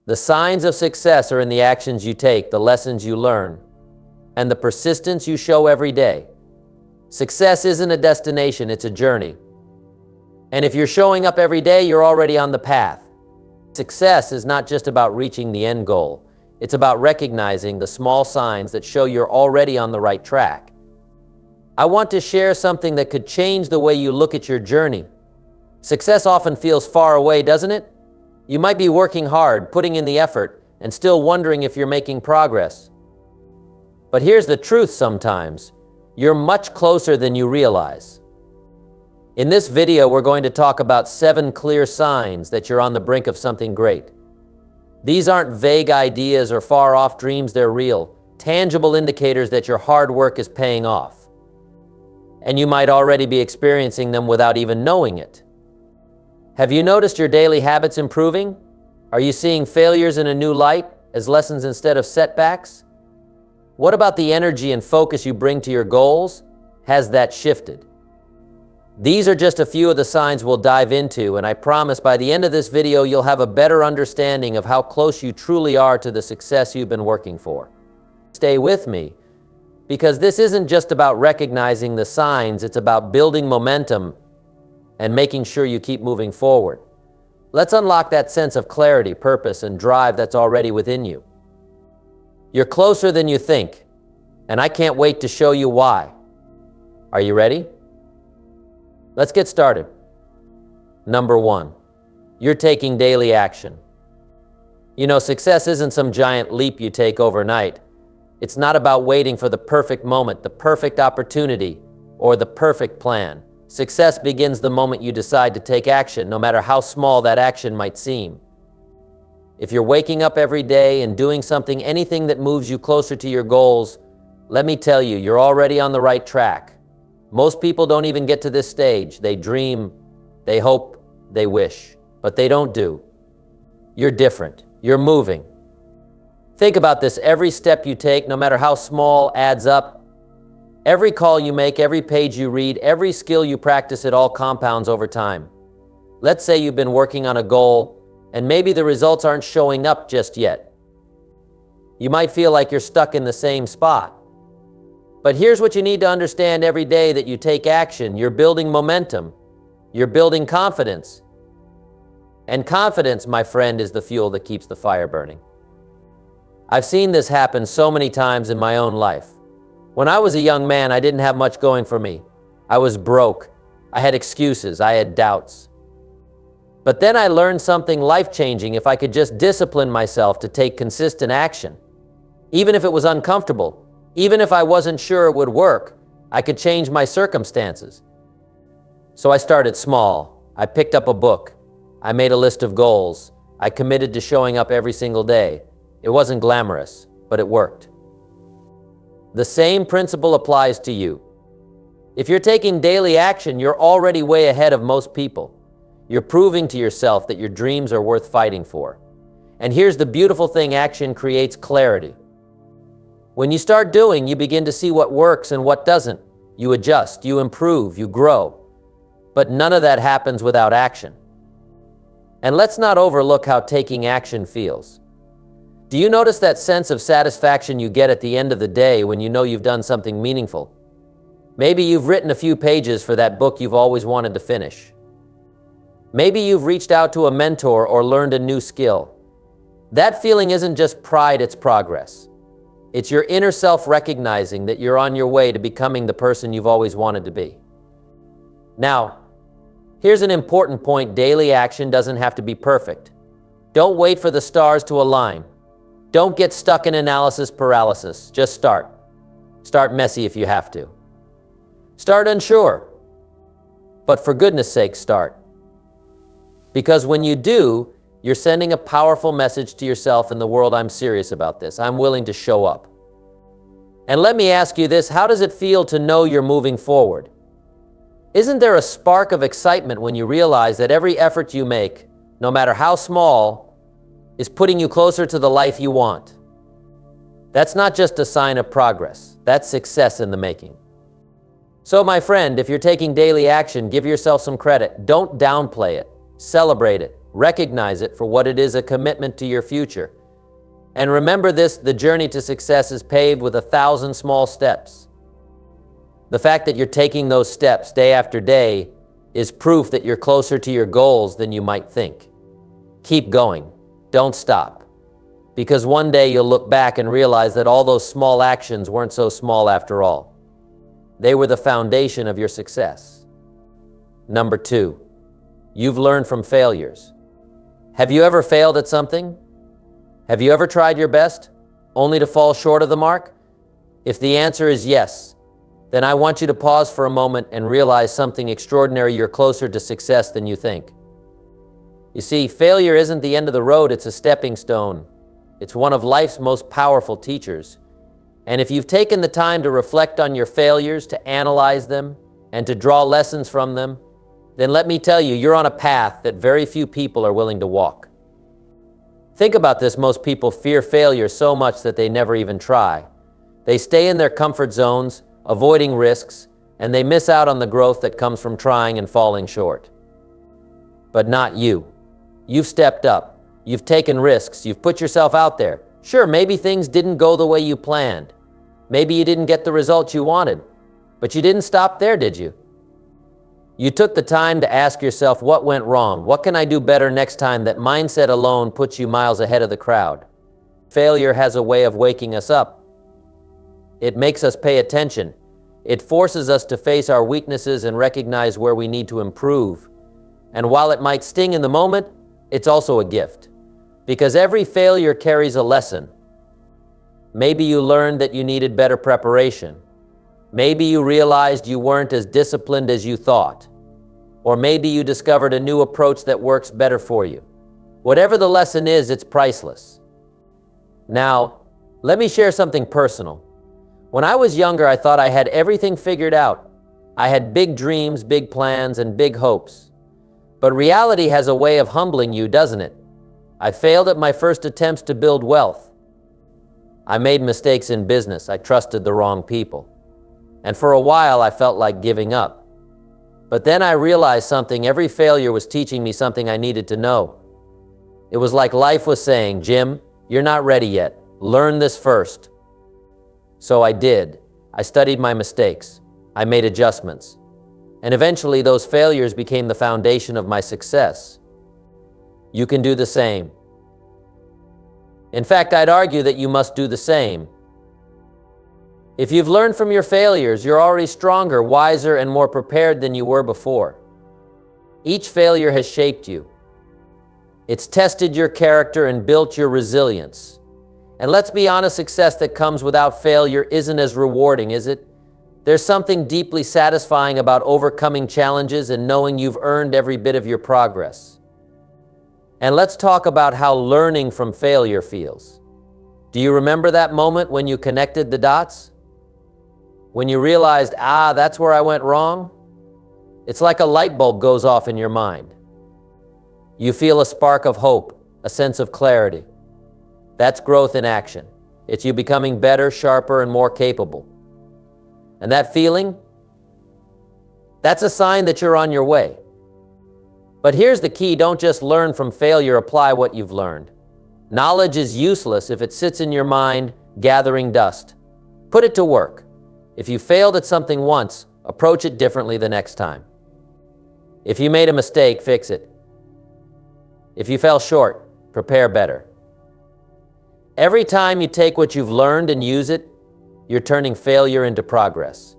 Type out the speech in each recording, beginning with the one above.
The signs of success are in the actions you take, the lessons you learn, and the persistence you show every day. Success isn't a destination, it's a journey. And if you're showing up every day, you're already on the path. Success is not just about reaching the end goal. It's about recognizing the small signs that show you're already on the right track. I want to share something that could change the way you look at your journey. Success often feels far away, doesn't it? You might be working hard, putting in the effort, and still wondering if you're making progress. But here's the truth sometimes. You're much closer than you realize. In this video, we're going to talk about 7 clear signs that you're on the brink of something great. These aren't vague ideas or far-off dreams, they're real, tangible indicators that your hard work is paying off. And you might already be experiencing them without even knowing it. Have you noticed your daily habits improving? Are you seeing failures in a new light, as lessons instead of setbacks? What about the energy and focus you bring to your goals? Has that shifted? These are just a few of the signs we'll dive into, and I promise by the end of this video you'll have a better understanding of how close you truly are to the success you've been working for. Stay with me, because this isn't just about recognizing the signs, it's about building momentum and making sure you keep moving forward. Let's unlock that sense of clarity, purpose, and drive that's already within you. You're closer than you think, and I can't wait to show you why. Are you ready? Let's get started. Number 1, you're taking daily action. You know, success isn't some giant leap you take overnight. It's not about waiting for the perfect moment, the perfect opportunity, or the perfect plan. Success begins the moment you decide to take action, no matter how small that action might seem. If you're waking up every day and doing something, anything that moves you closer to your goals, let me tell you, you're already on the right track. Most people don't even get to this stage. They dream, they hope, they wish, but they don't do. You're different. You're moving. Think about this. Every step you take, no matter how small, adds up. Every call you make, every page you read, every skill you practice, it all compounds over time. Let's say you've been working on a goal, and maybe the results aren't showing up just yet. You might feel like you're stuck in the same spot. But here's what you need to understand every day that you take action. You're building momentum. You're building confidence. And confidence, my friend, is the fuel that keeps the fire burning. I've seen this happen so many times in my own life. When I was a young man, I didn't have much going for me. I was broke. I had excuses. I had doubts. But then I learned something life-changing. If I could just discipline myself to take consistent action, even if it was uncomfortable, even if I wasn't sure it would work, I could change my circumstances. So I started small. I picked up a book. I made a list of goals. I committed to showing up every single day. It wasn't glamorous, but it worked. The same principle applies to you. If you're taking daily action, you're already way ahead of most people. You're proving to yourself that your dreams are worth fighting for. And here's the beautiful thing, action creates clarity. When you start doing, you begin to see what works and what doesn't. You adjust, you improve, you grow. But none of that happens without action. And let's not overlook how taking action feels. Do you notice that sense of satisfaction you get at the end of the day when you know you've done something meaningful? Maybe you've written a few pages for that book you've always wanted to finish. Maybe you've reached out to a mentor or learned a new skill. That feeling isn't just pride, it's progress. It's your inner self recognizing that you're on your way to becoming the person you've always wanted to be. Now, here's an important point. Daily action doesn't have to be perfect. Don't wait for the stars to align. Don't get stuck in analysis paralysis. Just start. Start messy if you have to. Start unsure. But for goodness sake, start. Because when you do, you're sending a powerful message to yourself and the world. I'm serious about this. I'm willing to show up. And let me ask you this, how does it feel to know you're moving forward? Isn't there a spark of excitement when you realize that every effort you make, no matter how small, is putting you closer to the life you want? That's not just a sign of progress. That's success in the making. So my friend, if you're taking daily action, give yourself some credit. Don't downplay it. Celebrate it. Recognize it for what it is, a commitment to your future. And remember this, the journey to success is paved with 1,000 small steps. The fact that you're taking those steps day after day is proof that you're closer to your goals than you might think. Keep going. Don't stop. Because one day you'll look back and realize that all those small actions weren't so small after all. They were the foundation of your success. Number 2, you've learned from failures. Have you ever failed at something? Have you ever tried your best, only to fall short of the mark? If the answer is yes, then I want you to pause for a moment and realize something extraordinary. You're closer to success than you think. You see, failure isn't the end of the road, it's a stepping stone. It's one of life's most powerful teachers. And if you've taken the time to reflect on your failures, to analyze them, and to draw lessons from them, then let me tell you, you're on a path that very few people are willing to walk. Think about this, most people fear failure so much that they never even try. They stay in their comfort zones, avoiding risks, and they miss out on the growth that comes from trying and falling short. But not you. You've stepped up. You've taken risks. You've put yourself out there. Sure, maybe things didn't go the way you planned. Maybe you didn't get the results you wanted. But you didn't stop there, did you? You took the time to ask yourself, what went wrong? What can I do better next time? That mindset alone puts you miles ahead of the crowd. Failure has a way of waking us up. It makes us pay attention. It forces us to face our weaknesses and recognize where we need to improve. And while it might sting in the moment, it's also a gift. Because every failure carries a lesson. Maybe you learned that you needed better preparation. Maybe you realized you weren't as disciplined as you thought. Or maybe you discovered a new approach that works better for you. Whatever the lesson is, it's priceless. Now, let me share something personal. When I was younger, I thought I had everything figured out. I had big dreams, big plans, and big hopes. But reality has a way of humbling you, doesn't it? I failed at my first attempts to build wealth. I made mistakes in business. I trusted the wrong people. And for a while, I felt like giving up. But then I realized something. Every failure was teaching me something I needed to know. It was like life was saying, Jim, you're not ready yet. Learn this first. So I did. I studied my mistakes. I made adjustments. And eventually those failures became the foundation of my success. You can do the same. In fact, I'd argue that you must do the same. If you've learned from your failures, you're already stronger, wiser, and more prepared than you were before. Each failure has shaped you. It's tested your character and built your resilience. And let's be honest, success that comes without failure isn't as rewarding, is it? There's something deeply satisfying about overcoming challenges and knowing you've earned every bit of your progress. And let's talk about how learning from failure feels. Do you remember that moment when you connected the dots? When you realized, that's where I went wrong? It's like a light bulb goes off in your mind. You feel a spark of hope, a sense of clarity. That's growth in action. It's you becoming better, sharper, and more capable. And that feeling, that's a sign that you're on your way. But here's the key, don't just learn from failure, apply what you've learned. Knowledge is useless if it sits in your mind, gathering dust. Put it to work. If you failed at something once, approach it differently the next time. If you made a mistake, fix it. If you fell short, prepare better. Every time you take what you've learned and use it, you're turning failure into progress.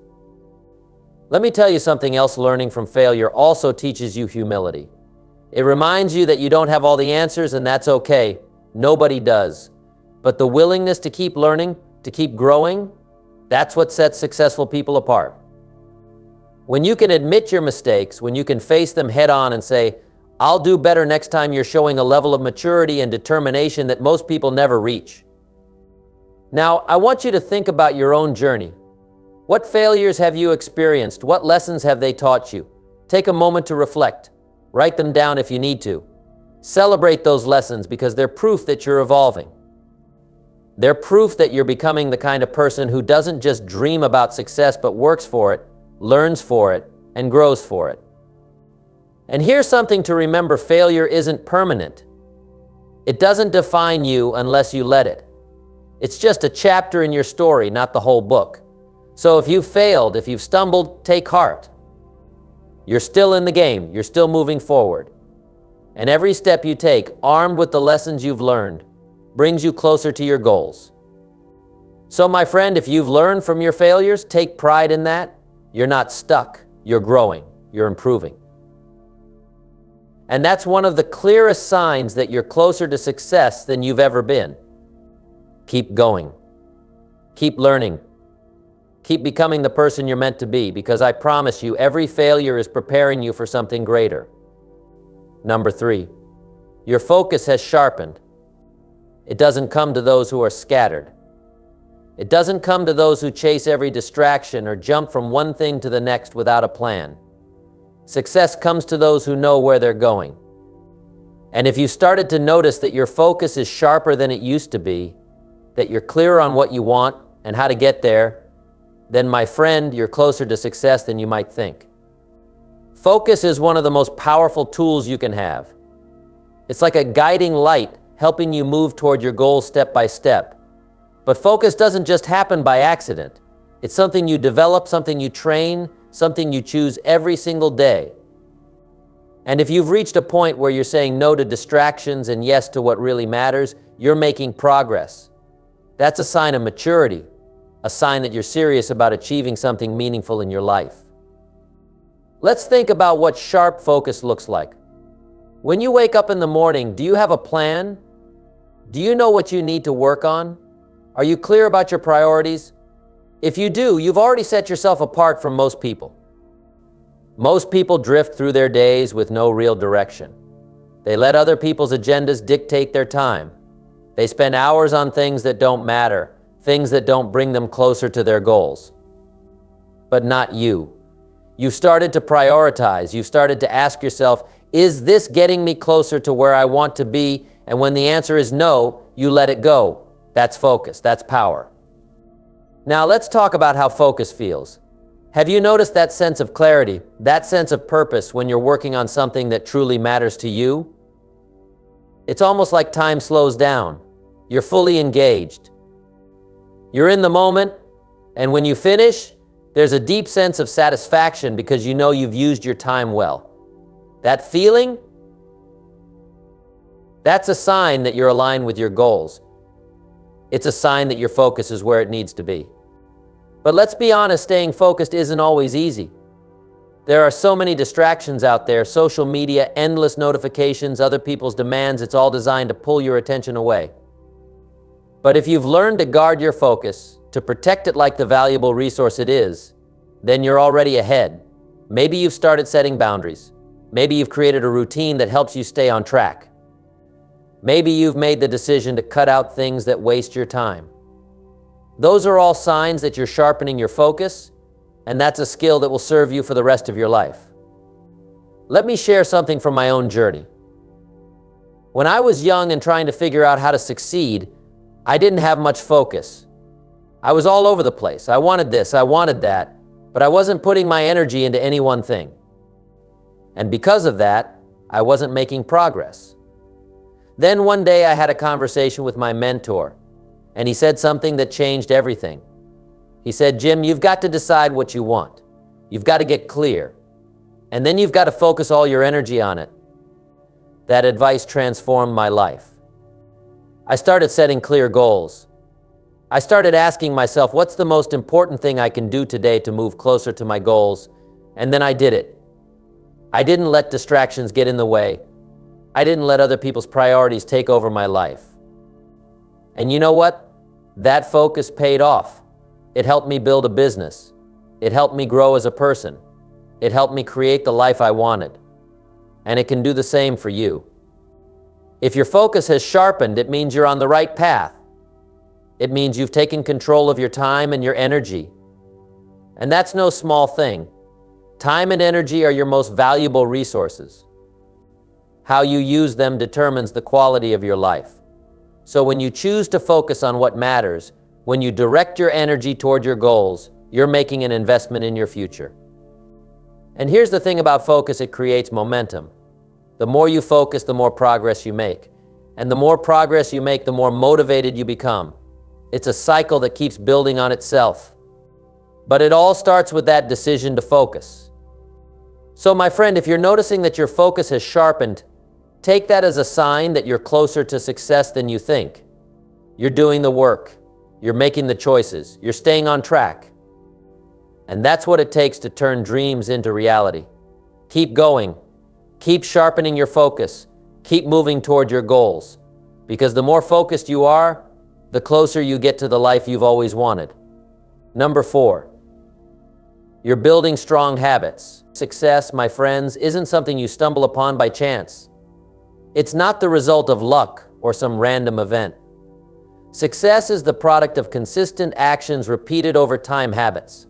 Let me tell you something else. Learning from failure also teaches you humility. It reminds you that you don't have all the answers, and that's okay. Nobody does. But the willingness to keep learning, to keep growing, that's what sets successful people apart. When you can admit your mistakes, when you can face them head on and say, I'll do better next time, you're showing a level of maturity and determination that most people never reach. Now, I want you to think about your own journey. What failures have you experienced? What lessons have they taught you? Take a moment to reflect. Write them down if you need to. Celebrate those lessons because they're proof that you're evolving. They're proof that you're becoming the kind of person who doesn't just dream about success, but works for it, learns for it, and grows for it. And here's something to remember: failure isn't permanent. It doesn't define you unless you let it. It's just a chapter in your story, not the whole book. So if you've failed, if you've stumbled, take heart. You're still in the game. You're still moving forward. And every step you take, armed with the lessons you've learned, brings you closer to your goals. So my friend, if you've learned from your failures, take pride in that. You're not stuck. You're growing. You're improving. And that's one of the clearest signs that you're closer to success than you've ever been. Keep going. Keep learning. Keep becoming the person you're meant to be, because I promise you, every failure is preparing you for something greater. Number 3, your focus has sharpened. It doesn't come to those who are scattered. It doesn't come to those who chase every distraction or jump from one thing to the next without a plan. Success comes to those who know where they're going. And if you started to notice that your focus is sharper than it used to be, that you're clearer on what you want and how to get there, then my friend, you're closer to success than you might think. Focus is one of the most powerful tools you can have. It's like a guiding light helping you move toward your goals step by step. But focus doesn't just happen by accident. It's something you develop, something you train, something you choose every single day. And if you've reached a point where you're saying no to distractions and yes to what really matters, you're making progress. That's a sign of maturity, a sign that you're serious about achieving something meaningful in your life. Let's think about what sharp focus looks like. When you wake up in the morning, do you have a plan? Do you know what you need to work on? Are you clear about your priorities? If you do, you've already set yourself apart from most people. Most people drift through their days with no real direction. They let other people's agendas dictate their time. They spend hours on things that don't matter, things that don't bring them closer to their goals. But not you. You've started to prioritize. You've started to ask yourself, is this getting me closer to where I want to be? And when the answer is no, you let it go. That's focus. That's power. Now let's talk about how focus feels. Have you noticed that sense of clarity, that sense of purpose when you're working on something that truly matters to you? It's almost like time slows down. You're fully engaged. You're in the moment, and when you finish, there's a deep sense of satisfaction because you know you've used your time well. That feeling, that's a sign that you're aligned with your goals. It's a sign that your focus is where it needs to be. But let's be honest, staying focused isn't always easy. There are so many distractions out there: social media, endless notifications, other people's demands. It's all designed to pull your attention away. But if you've learned to guard your focus, to protect it like the valuable resource it is, then you're already ahead. Maybe you've started setting boundaries. Maybe you've created a routine that helps you stay on track. Maybe you've made the decision to cut out things that waste your time. Those are all signs that you're sharpening your focus, and that's a skill that will serve you for the rest of your life. Let me share something from my own journey. When I was young and trying to figure out how to succeed, I didn't have much focus. I was all over the place. I wanted this, I wanted that, but I wasn't putting my energy into any one thing. And because of that, I wasn't making progress. Then one day I had a conversation with my mentor, and he said something that changed everything. He said, "Jim, you've got to decide what you want. You've got to get clear. And then you've got to focus all your energy on it." That advice transformed my life. I started setting clear goals. I started asking myself, what's the most important thing I can do today to move closer to my goals? And then I did it. I didn't let distractions get in the way. I didn't let other people's priorities take over my life. And you know what? That focus paid off. It helped me build a business. It helped me grow as a person. It helped me create the life I wanted. And it can do the same for you. If your focus has sharpened, it means you're on the right path. It means you've taken control of your time and your energy. And that's no small thing. Time and energy are your most valuable resources. How you use them determines the quality of your life. So when you choose to focus on what matters, when you direct your energy toward your goals, you're making an investment in your future. And here's the thing about focus, it creates momentum. The more you focus, the more progress you make. And the more progress you make, the more motivated you become. It's a cycle that keeps building on itself. But it all starts with that decision to focus. So my friend, if you're noticing that your focus has sharpened, take that as a sign that you're closer to success than you think. You're doing the work. You're making the choices. You're staying on track. And that's what it takes to turn dreams into reality. Keep going. Keep sharpening your focus. Keep moving toward your goals. Because the more focused you are, the closer you get to the life you've always wanted. Number 4, you're building strong habits. Success, my friends, isn't something you stumble upon by chance. It's not the result of luck or some random event. Success is the product of consistent actions repeated over time, habits.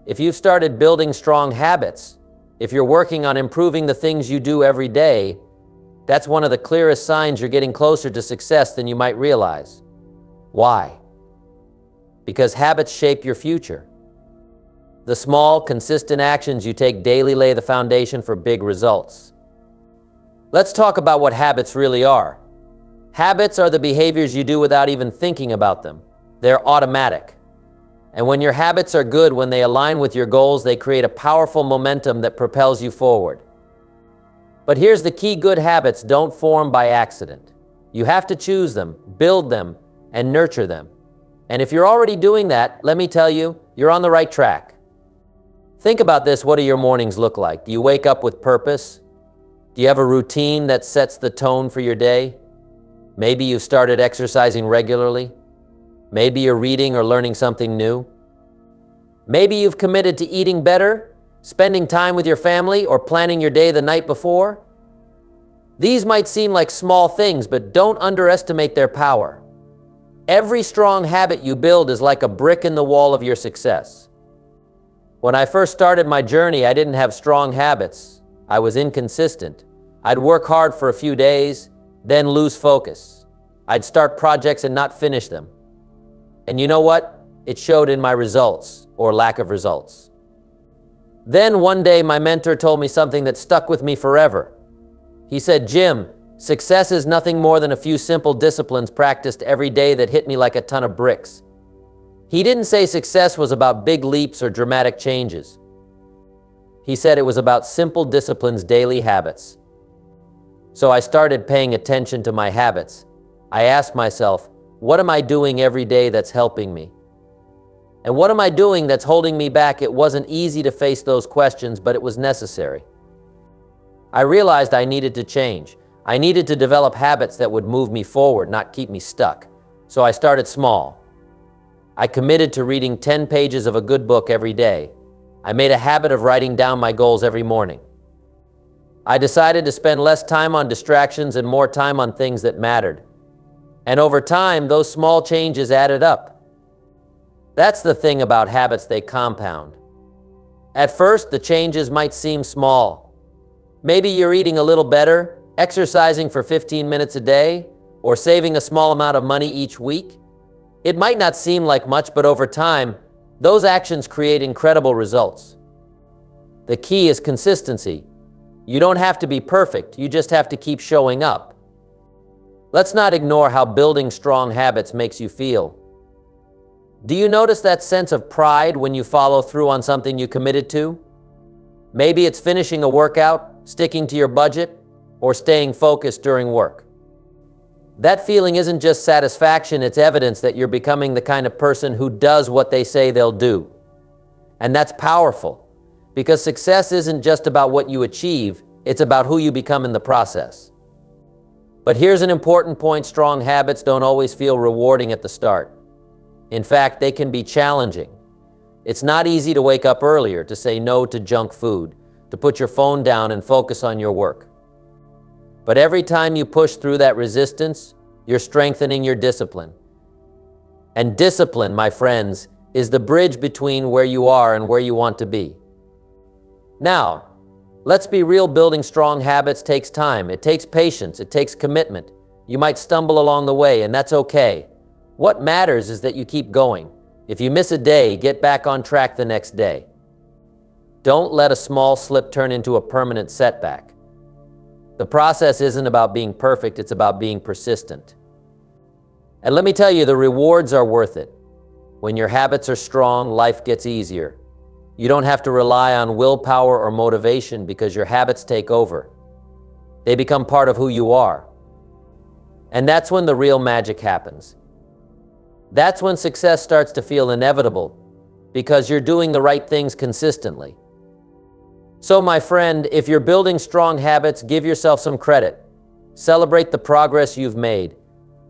If you've started building strong habits, if you're working on improving the things you do every day, that's one of the clearest signs you're getting closer to success than you might realize. Why? Because habits shape your future. The small, consistent actions you take daily lay the foundation for big results. Let's talk about what habits really are. Habits are the behaviors you do without even thinking about them. They're automatic. And when your habits are good, when they align with your goals, they create a powerful momentum that propels you forward. But here's the key: good habits don't form by accident. You have to choose them, build them, and nurture them. And if you're already doing that, let me tell you, you're on the right track. Think about this. What do your mornings look like? Do you wake up with purpose? Do you have a routine that sets the tone for your day? Maybe you've started exercising regularly. Maybe you're reading or learning something new. Maybe you've committed to eating better, spending time with your family, or planning your day the night before. These might seem like small things, but don't underestimate their power. Every strong habit you build is like a brick in the wall of your success. When I first started my journey, I didn't have strong habits. I was inconsistent. I'd work hard for a few days, then lose focus. I'd start projects and not finish them. And you know what? It showed in my results, or lack of results. Then one day my mentor told me something that stuck with me forever. He said, "Jim, success is nothing more than a few simple disciplines practiced every day that hit me like a ton of bricks." He didn't say success was about big leaps or dramatic changes. He said it was about simple disciplines, daily habits. So I started paying attention to my habits. I asked myself, what am I doing every day that's helping me? And what am I doing that's holding me back? It wasn't easy to face those questions, but it was necessary. I realized I needed to change. I needed to develop habits that would move me forward, not keep me stuck. So I started small. I committed to reading 10 pages of a good book every day. I made a habit of writing down my goals every morning. I decided to spend less time on distractions and more time on things that mattered. And over time, those small changes added up. That's the thing about habits, they compound. At first, the changes might seem small. Maybe you're eating a little better, exercising for 15 minutes a day, or saving a small amount of money each week. It might not seem like much, but over time, those actions create incredible results. The key is consistency. You don't have to be perfect, you just have to keep showing up. Let's not ignore how building strong habits makes you feel. Do you notice that sense of pride when you follow through on something you committed to? Maybe it's finishing a workout, sticking to your budget, or staying focused during work. That feeling isn't just satisfaction, it's evidence that you're becoming the kind of person who does what they say they'll do. And that's powerful, because success isn't just about what you achieve, it's about who you become in the process. But here's an important point: strong habits don't always feel rewarding at the start. In fact, they can be challenging. It's not easy to wake up earlier, to say no to junk food, to put your phone down and focus on your work. But every time you push through that resistance, you're strengthening your discipline. And discipline, my friends, is the bridge between where you are and where you want to be. Now, let's be real, building strong habits takes time. It takes patience, it takes commitment. You might stumble along the way, and that's okay. What matters is that you keep going. If you miss a day, get back on track the next day. Don't let a small slip turn into a permanent setback. The process isn't about being perfect, it's about being persistent. And let me tell you, the rewards are worth it. When your habits are strong, life gets easier. You don't have to rely on willpower or motivation because your habits take over. They become part of who you are. And that's when the real magic happens. That's when success starts to feel inevitable because you're doing the right things consistently. So my friend, if you're building strong habits, give yourself some credit. Celebrate the progress you've made.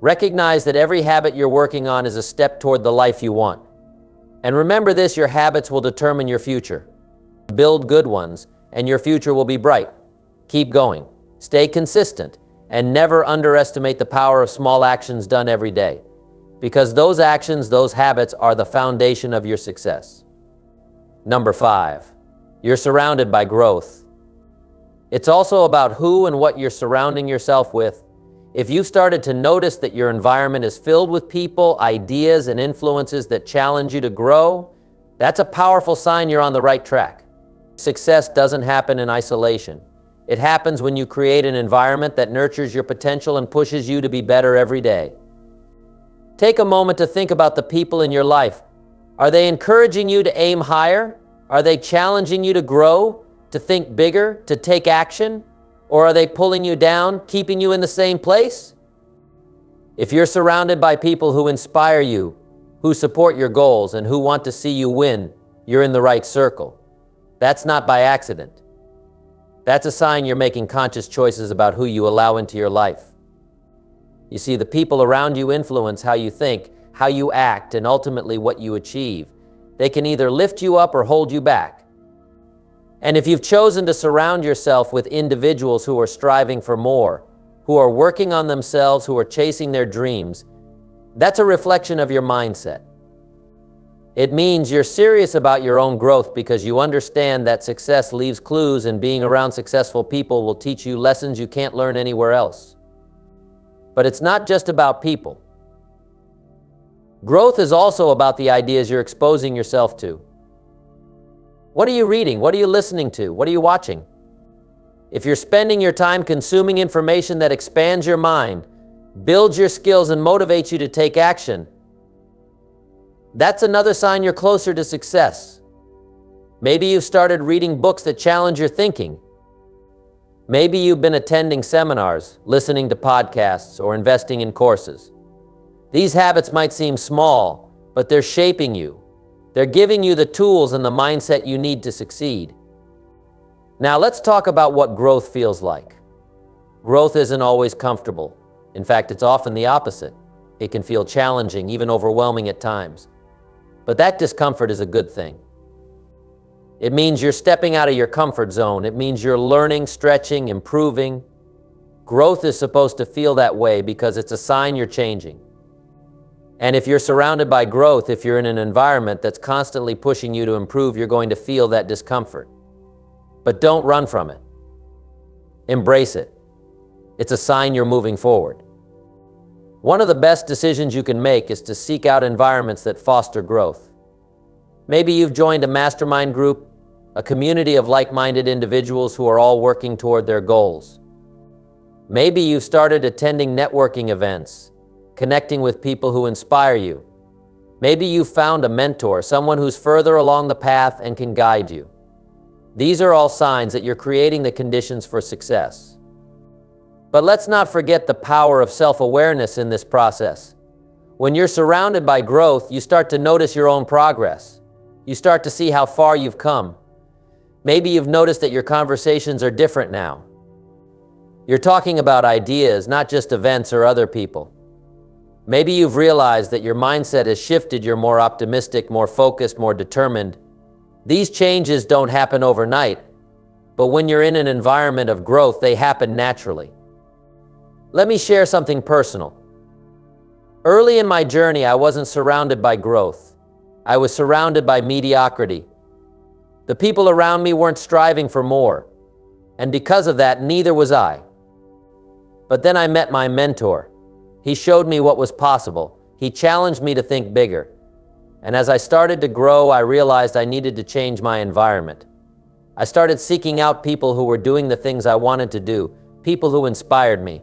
Recognize that every habit you're working on is a step toward the life you want. And remember this, your habits will determine your future. Build good ones, and your future will be bright. Keep going. Stay consistent, and never underestimate the power of small actions done every day. Because those actions, those habits, are the foundation of your success. Number 5. You're surrounded by growth. It's also about who and what you're surrounding yourself with. If you've started to notice that your environment is filled with people, ideas, and influences that challenge you to grow, that's a powerful sign you're on the right track. Success doesn't happen in isolation. It happens when you create an environment that nurtures your potential and pushes you to be better every day. Take a moment to think about the people in your life. Are they encouraging you to aim higher? Are they challenging you to grow, to think bigger, to take action? Or are they pulling you down, keeping you in the same place? If you're surrounded by people who inspire you, who support your goals, and who want to see you win, you're in the right circle. That's not by accident. That's a sign you're making conscious choices about who you allow into your life. You see, the people around you influence how you think, how you act, and ultimately what you achieve. They can either lift you up or hold you back. And if you've chosen to surround yourself with individuals who are striving for more, who are working on themselves, who are chasing their dreams, that's a reflection of your mindset. It means you're serious about your own growth because you understand that success leaves clues, and being around successful people will teach you lessons you can't learn anywhere else. But it's not just about people. Growth is also about the ideas you're exposing yourself to. What are you reading? What are you listening to? What are you watching? If you're spending your time consuming information that expands your mind, builds your skills, and motivates you to take action, that's another sign you're closer to success. Maybe you've started reading books that challenge your thinking. Maybe you've been attending seminars, listening to podcasts, or investing in courses. These habits might seem small, but they're shaping you. They're giving you the tools and the mindset you need to succeed. Now let's talk about what growth feels like. Growth isn't always comfortable. In fact, it's often the opposite. It can feel challenging, even overwhelming at times. But that discomfort is a good thing. It means you're stepping out of your comfort zone. It means you're learning, stretching, improving. Growth is supposed to feel that way because it's a sign you're changing. And if you're surrounded by growth, if you're in an environment that's constantly pushing you to improve, you're going to feel that discomfort. But don't run from it. Embrace it. It's a sign you're moving forward. One of the best decisions you can make is to seek out environments that foster growth. Maybe you've joined a mastermind group, a community of like-minded individuals who are all working toward their goals. Maybe you've started attending networking events, connecting with people who inspire you. Maybe you've found a mentor, someone who's further along the path and can guide you. These are all signs that you're creating the conditions for success. But let's not forget the power of self-awareness in this process. When you're surrounded by growth, you start to notice your own progress. You start to see how far you've come. Maybe you've noticed that your conversations are different now. You're talking about ideas, not just events or other people. Maybe you've realized that your mindset has shifted. You're more optimistic, more focused, more determined. These changes don't happen overnight, but when you're in an environment of growth, they happen naturally. Let me share something personal. Early in my journey, I wasn't surrounded by growth. I was surrounded by mediocrity. The people around me weren't striving for more, and because of that, neither was I. But then I met my mentor. He showed me what was possible. He challenged me to think bigger. And as I started to grow, I realized I needed to change my environment. I started seeking out people who were doing the things I wanted to do, people who inspired me.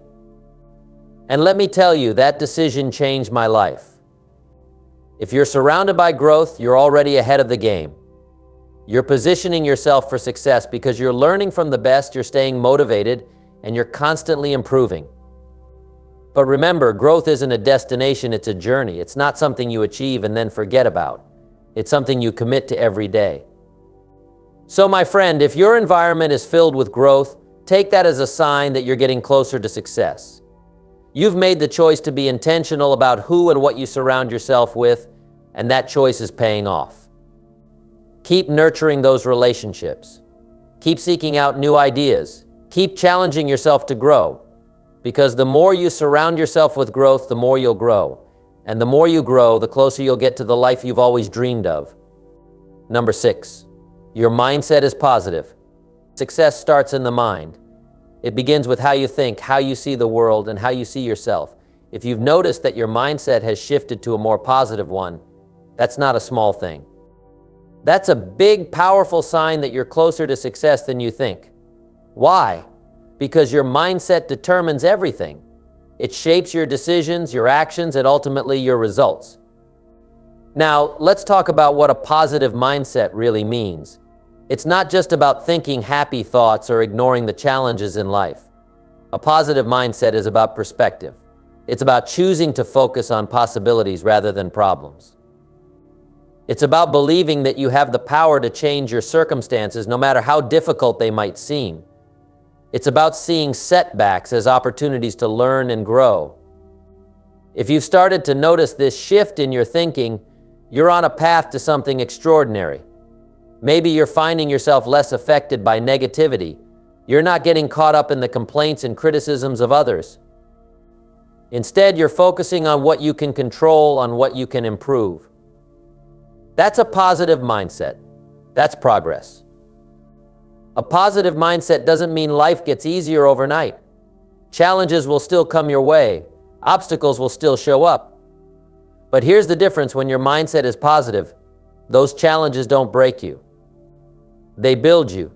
And let me tell you, that decision changed my life. If you're surrounded by growth, you're already ahead of the game. You're positioning yourself for success because you're learning from the best, you're staying motivated, and you're constantly improving. But remember, growth isn't a destination, it's a journey. It's not something you achieve and then forget about. It's something you commit to every day. So my friend, if your environment is filled with growth, take that as a sign that you're getting closer to success. You've made the choice to be intentional about who and what you surround yourself with, and that choice is paying off. Keep nurturing those relationships. Keep seeking out new ideas. Keep challenging yourself to grow, because the more you surround yourself with growth, the more you'll grow. And the more you grow, the closer you'll get to the life you've always dreamed of. Number 6, your mindset is positive. Success starts in the mind. It begins with how you think, how you see the world, and how you see yourself. If you've noticed that your mindset has shifted to a more positive one, that's not a small thing. That's a big, powerful sign that you're closer to success than you think. Why? Because your mindset determines everything. It shapes your decisions, your actions, and ultimately your results. Now, let's talk about what a positive mindset really means. It's not just about thinking happy thoughts or ignoring the challenges in life. A positive mindset is about perspective. It's about choosing to focus on possibilities rather than problems. It's about believing that you have the power to change your circumstances no matter how difficult they might seem. It's about seeing setbacks as opportunities to learn and grow. If you've started to notice this shift in your thinking, you're on a path to something extraordinary. Maybe you're finding yourself less affected by negativity. You're not getting caught up in the complaints and criticisms of others. Instead, you're focusing on what you can control, on what you can improve. That's a positive mindset. That's progress. A positive mindset doesn't mean life gets easier overnight. Challenges will still come your way. Obstacles will still show up. But here's the difference: when your mindset is positive, those challenges don't break you. They build you.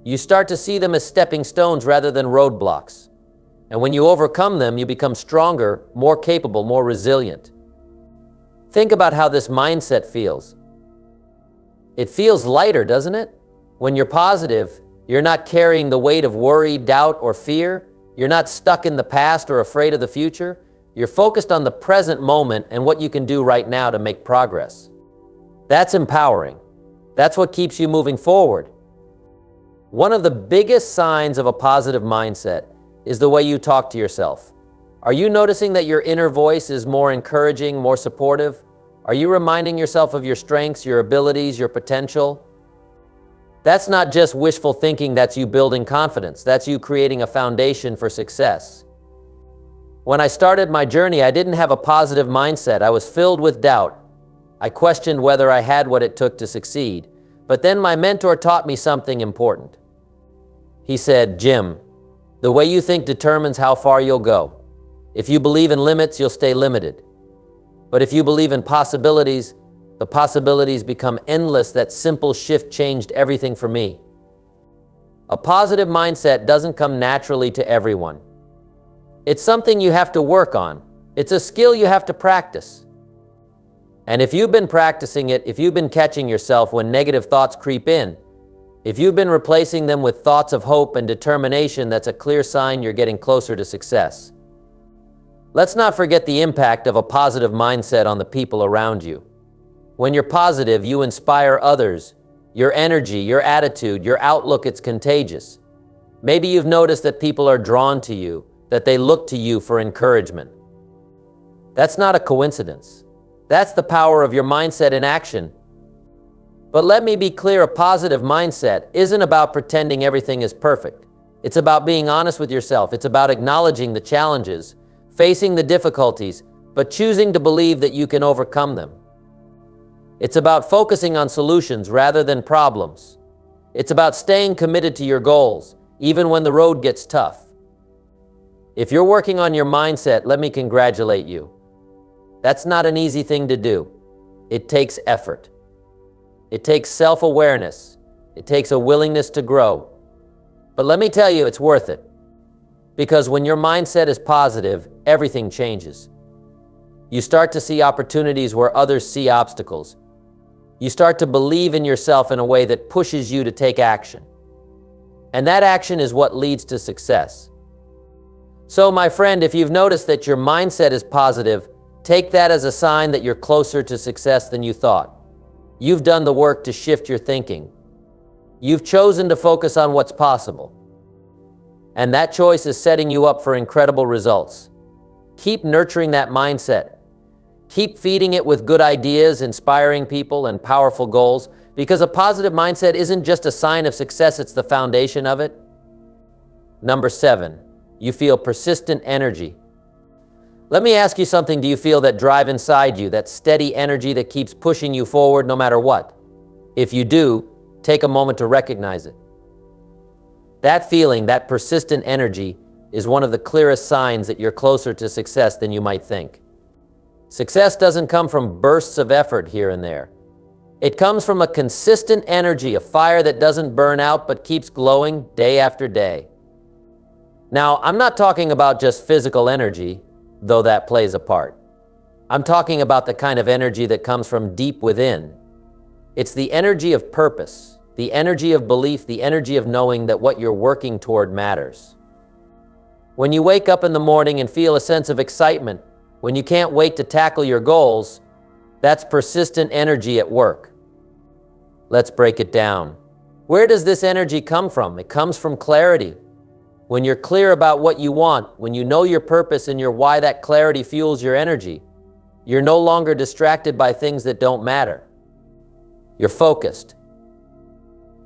You start to see them as stepping stones rather than roadblocks. And when you overcome them, you become stronger, more capable, more resilient. Think about how this mindset feels. It feels lighter, doesn't it? When you're positive, you're not carrying the weight of worry, doubt, or fear. You're not stuck in the past or afraid of the future. You're focused on the present moment and what you can do right now to make progress. That's empowering. That's what keeps you moving forward. One of the biggest signs of a positive mindset is the way you talk to yourself. Are you noticing that your inner voice is more encouraging, more supportive? Are you reminding yourself of your strengths, your abilities, your potential? That's not just wishful thinking, that's you building confidence. That's you creating a foundation for success. When I started my journey, I didn't have a positive mindset. I was filled with doubt. I questioned whether I had what it took to succeed. But then my mentor taught me something important. He said, "Jim, the way you think determines how far you'll go. If you believe in limits, you'll stay limited. But if you believe in possibilities, the possibilities become endless." That simple shift changed everything for me. A positive mindset doesn't come naturally to everyone. It's something you have to work on. It's a skill you have to practice. And if you've been practicing it, if you've been catching yourself when negative thoughts creep in, if you've been replacing them with thoughts of hope and determination, that's a clear sign you're getting closer to success. Let's not forget the impact of a positive mindset on the people around you. When you're positive, you inspire others. Your energy, your attitude, your outlook, it's contagious. Maybe you've noticed that people are drawn to you, that they look to you for encouragement. That's not a coincidence. That's the power of your mindset in action. But let me be clear, a positive mindset isn't about pretending everything is perfect. It's about being honest with yourself. It's about acknowledging the challenges, facing the difficulties, but choosing to believe that you can overcome them. It's about focusing on solutions rather than problems. It's about staying committed to your goals, even when the road gets tough. If you're working on your mindset, let me congratulate you. That's not an easy thing to do. It takes effort. It takes self-awareness. It takes a willingness to grow. But let me tell you, it's worth it. Because when your mindset is positive, everything changes. You start to see opportunities where others see obstacles. You start to believe in yourself in a way that pushes you to take action. And that action is what leads to success. So, my friend, if you've noticed that your mindset is positive, take that as a sign that you're closer to success than you thought. You've done the work to shift your thinking. You've chosen to focus on what's possible. And that choice is setting you up for incredible results. Keep nurturing that mindset. Keep feeding it with good ideas, inspiring people, and powerful goals, because a positive mindset isn't just a sign of success, it's the foundation of it. Number 7, you feel persistent energy. Let me ask you something. Do you feel that drive inside you, that steady energy that keeps pushing you forward no matter what? If you do, take a moment to recognize it. That feeling, that persistent energy, is one of the clearest signs that you're closer to success than you might think. Success doesn't come from bursts of effort here and there. It comes from a consistent energy, a fire that doesn't burn out but keeps glowing day after day. Now, I'm not talking about just physical energy, though that plays a part. I'm talking about the kind of energy that comes from deep within. It's the energy of purpose, the energy of belief, the energy of knowing that what you're working toward matters. When you wake up in the morning and feel a sense of excitement, when you can't wait to tackle your goals, that's persistent energy at work. Let's break it down. Where does this energy come from? It comes from clarity. When you're clear about what you want, when you know your purpose and your why, that clarity fuels your energy. You're no longer distracted by things that don't matter. You're focused.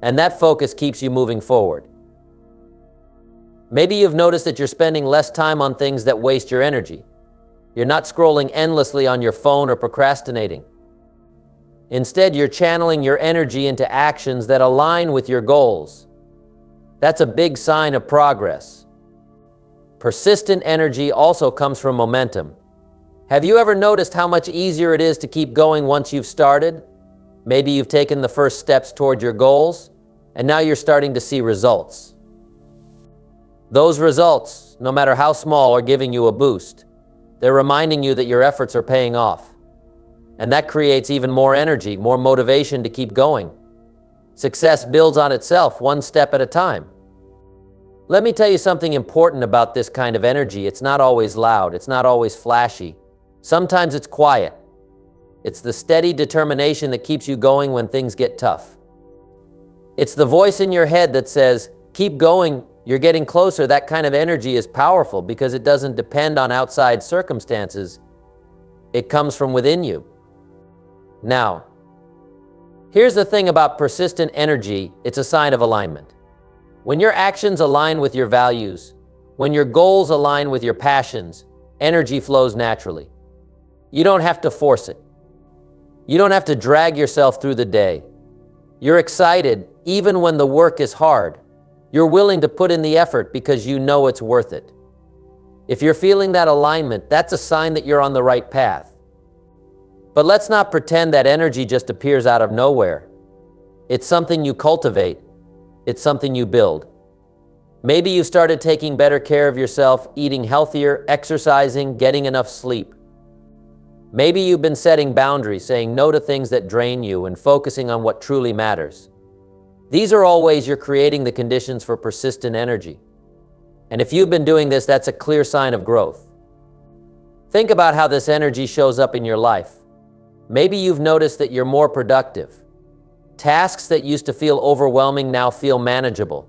And that focus keeps you moving forward. Maybe you've noticed that you're spending less time on things that waste your energy. You're not scrolling endlessly on your phone or procrastinating. Instead, you're channeling your energy into actions that align with your goals. That's a big sign of progress. Persistent energy also comes from momentum. Have you ever noticed how much easier it is to keep going once you've started? Maybe you've taken the first steps toward your goals, and now you're starting to see results. Those results, no matter how small, are giving you a boost. They're reminding you that your efforts are paying off. And that creates even more energy, more motivation to keep going. Success builds on itself, one step at a time. Let me tell you something important about this kind of energy. It's not always loud. It's not always flashy. Sometimes it's quiet. It's the steady determination that keeps you going when things get tough. It's the voice in your head that says, keep going, you're getting closer. That kind of energy is powerful because it doesn't depend on outside circumstances. It comes from within you. Now, here's the thing about persistent energy. It's a sign of alignment. When your actions align with your values, when your goals align with your passions, energy flows naturally. You don't have to force it. You don't have to drag yourself through the day. You're excited even when the work is hard. You're willing to put in the effort because you know it's worth it. If you're feeling that alignment, that's a sign that you're on the right path. But let's not pretend that energy just appears out of nowhere. It's something you cultivate. It's something you build. Maybe you started taking better care of yourself, eating healthier, exercising, getting enough sleep. Maybe you've been setting boundaries, saying no to things that drain you, and focusing on what truly matters. These are all ways you're creating the conditions for persistent energy. And if you've been doing this, that's a clear sign of growth. Think about how this energy shows up in your life. Maybe you've noticed that you're more productive. Tasks that used to feel overwhelming now feel manageable.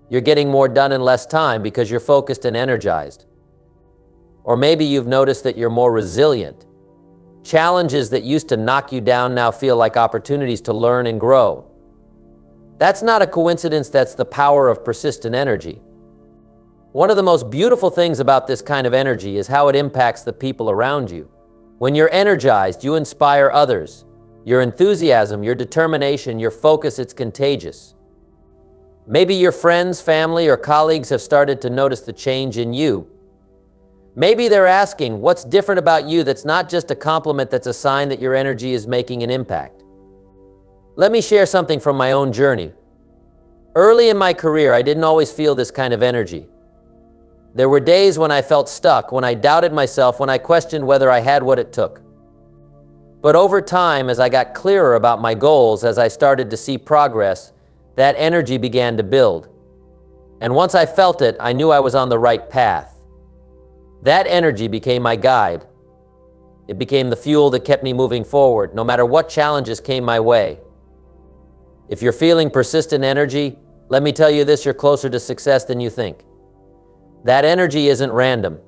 You're getting more done in less time because you're focused and energized. Or maybe you've noticed that you're more resilient. Challenges that used to knock you down now feel like opportunities to learn and grow. That's not a coincidence. That's the power of persistent energy. One of the most beautiful things about this kind of energy is how it impacts the people around you. When you're energized, you inspire others. Your enthusiasm, your determination, your focus, it's contagious. Maybe your friends, family, or colleagues have started to notice the change in you. Maybe they're asking, what's different about you? That's not just a compliment, that's a sign that your energy is making an impact. Let me share something from my own journey. Early in my career, I didn't always feel this kind of energy. There were days when I felt stuck, when I doubted myself, when I questioned whether I had what it took. But over time, as I got clearer about my goals, as I started to see progress, that energy began to build. And once I felt it, I knew I was on the right path. That energy became my guide. It became the fuel that kept me moving forward, no matter what challenges came my way. If you're feeling persistent energy, let me tell you this, you're closer to success than you think. That energy isn't random.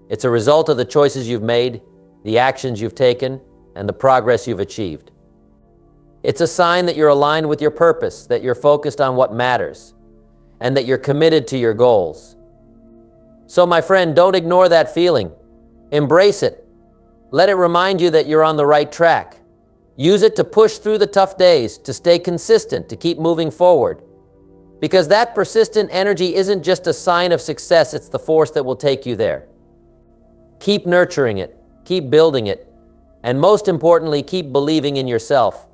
It's a result of the choices you've made, the actions you've taken, and the progress you've achieved. It's a sign that you're aligned with your purpose, that you're focused on what matters, and that you're committed to your goals. So my friend, don't ignore that feeling. Embrace it. Let it remind you that you're on the right track. Use it to push through the tough days, to stay consistent, to keep moving forward. Because that persistent energy isn't just a sign of success, it's the force that will take you there. Keep nurturing it, keep building it, and most importantly, keep believing in yourself.